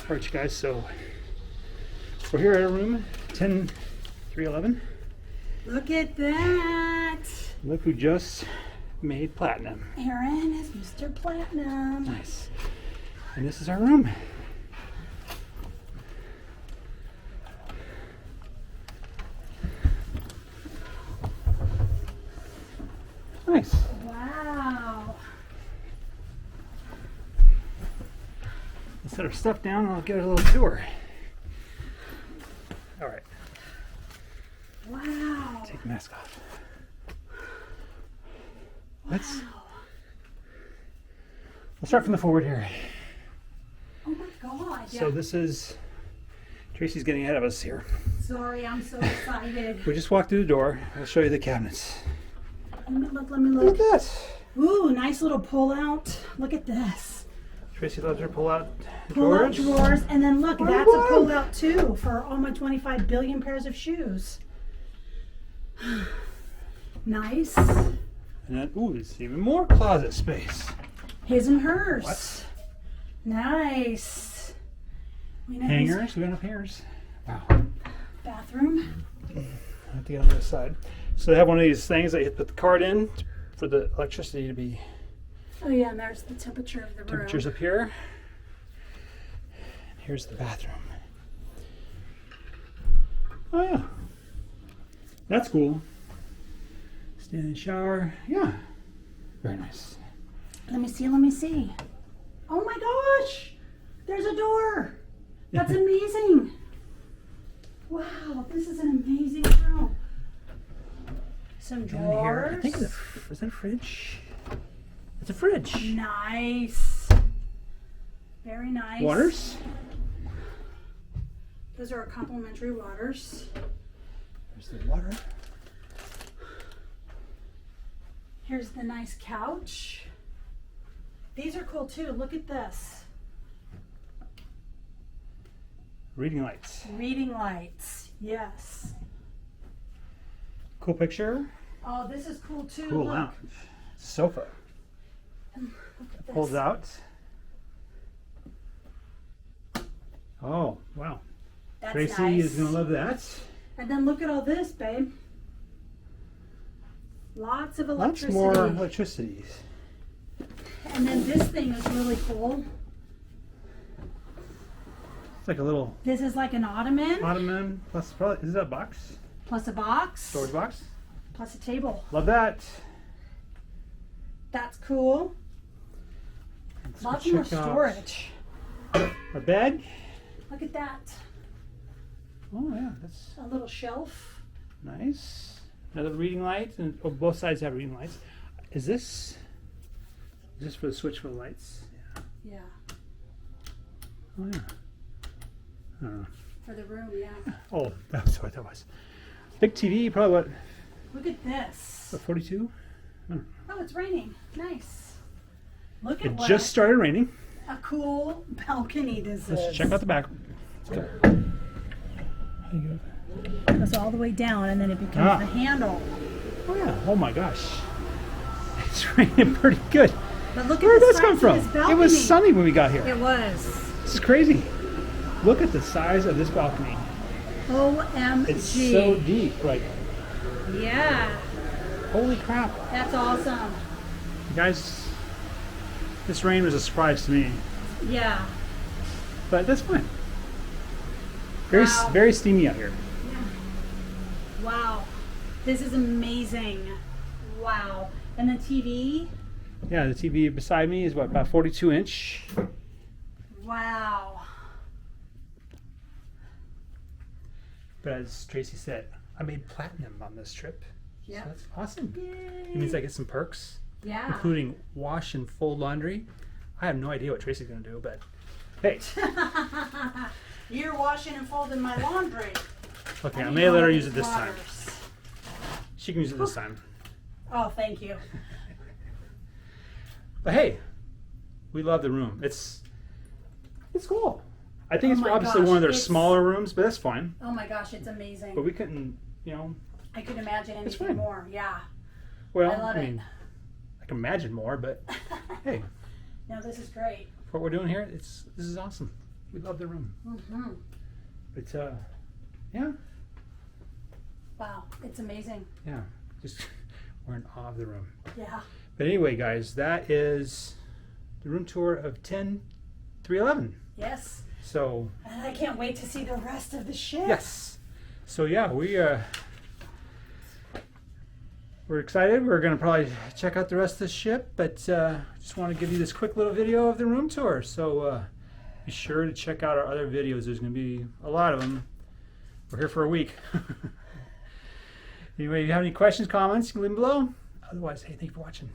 Alright, you guys, so we're here at our room 10311. Look at that. Look who just made platinum. Aaron is Mr. Platinum. Nice. And this is our room. Nice. Wow. Let's set our stuff down and I'll give it a little tour. All right. Wow. Take the mask off. Wow. Let's start from the forward here. Oh my God. So this is, Tracy's getting ahead of us here. Sorry, I'm so excited. We just walked through the door. I'll show you the cabinets. Let me Look look. at that. Ooh, nice little pull out. Look at this. Tracy loves her pull out Drawers. And then look, Oh, that's wow. a pull out too for all my 25 billion pairs of shoes. Nice. And then, ooh, there's even more closet space. His and hers. What? Nice. We know Hangers. We don't have hangers. Wow. Bathroom. I have to get on the other side. So they have one of these things that you put the card in for the electricity to be. Oh yeah, and there's the temperature of the room. Temperatures up here. Here's the bathroom. Oh yeah. That's cool. Stand shower. Yeah. Very nice. Let me see. Oh my gosh! There's a door! That's amazing! Wow, this is an amazing room. Some Down here, drawers. I think is that a fridge? It's a fridge. Nice. Very nice. Waters. Those are our complimentary waters. There's the water. Here's the nice couch. These are cool too. Look at this. Reading lights. Reading lights. Yes. Cool picture. Oh, this is cool too. Cool Look. lounge. Sofa. Look at this. Pulls out. Oh, wow. That's Tracy nice. is going to love that. And then look at all this, babe. Lots of Lots electricity. more electricities. And then this thing is really cool. It's like a little This is like an ottoman ottoman plus probably, is that a box? plus a box Storage box? plus a table. Love that. That's cool. Let's Lots go more check out storage. Our bed. Look at that. Oh yeah, that's A little shelf. nice. Another reading light, and oh, both sides have reading lights. Is this for the switch for the lights? Yeah. Oh yeah. I don't know. For the room, yeah. Oh, that's what that was. Big TV, probably what, Look at this. 42? Oh, it's raining. Nice. Look at It what just started raining. a cool balcony this Let's is. check out the back. Let's go. How do you go? It goes all the way down and then it becomes the handle. Oh yeah. Oh my gosh. It's raining pretty good. But look at Where the did this come size from? of this balcony. It was sunny when we got here. It was. This is crazy. Look at the size of this balcony. OMG. It's so deep. Like, Yeah. holy crap. That's awesome. You guys, this rain was a surprise to me. Yeah. But that's fine. Very, Wow. very steamy out here. Wow. This is amazing. Wow. And the TV. Yeah, the TV beside me is what, about 42 inch. Wow. But as Tracy said, I made platinum on this trip. Yeah. So that's awesome. Yay. It means I get some perks, Yeah. including wash and fold laundry. I have no idea what Tracy's gonna do, but hey, You're washing and folding my laundry. okay, I need may let her all use it these this time. waters. She can use it this time. Oh, thank you. But hey, we love the room. It's cool. I think Oh it's my obviously gosh, one of their it's- smaller rooms, but that's fine. Oh my gosh, it's amazing. But we couldn't, you know. I could imagine It's anything fine. more. Yeah. Well, I love I it. mean, I can imagine more, but hey, No, this is great. for what we're doing here, this is awesome. We love the room. Mm-hmm. But yeah, Wow, it's amazing. yeah. Just we're in awe of the room. Yeah. But anyway, guys, that is the room tour of 10311. Yes. So And I can't wait to see the rest of the ship. yes. So yeah, we're excited. We're gonna probably check out the rest of the ship, but just want to give you this quick little video of the room tour. So be sure to check out our other videos. There's gonna be a lot of them. We're here for a week. Anyway, if you have any questions, comments, you can leave them below. Otherwise, hey, thank you for watching.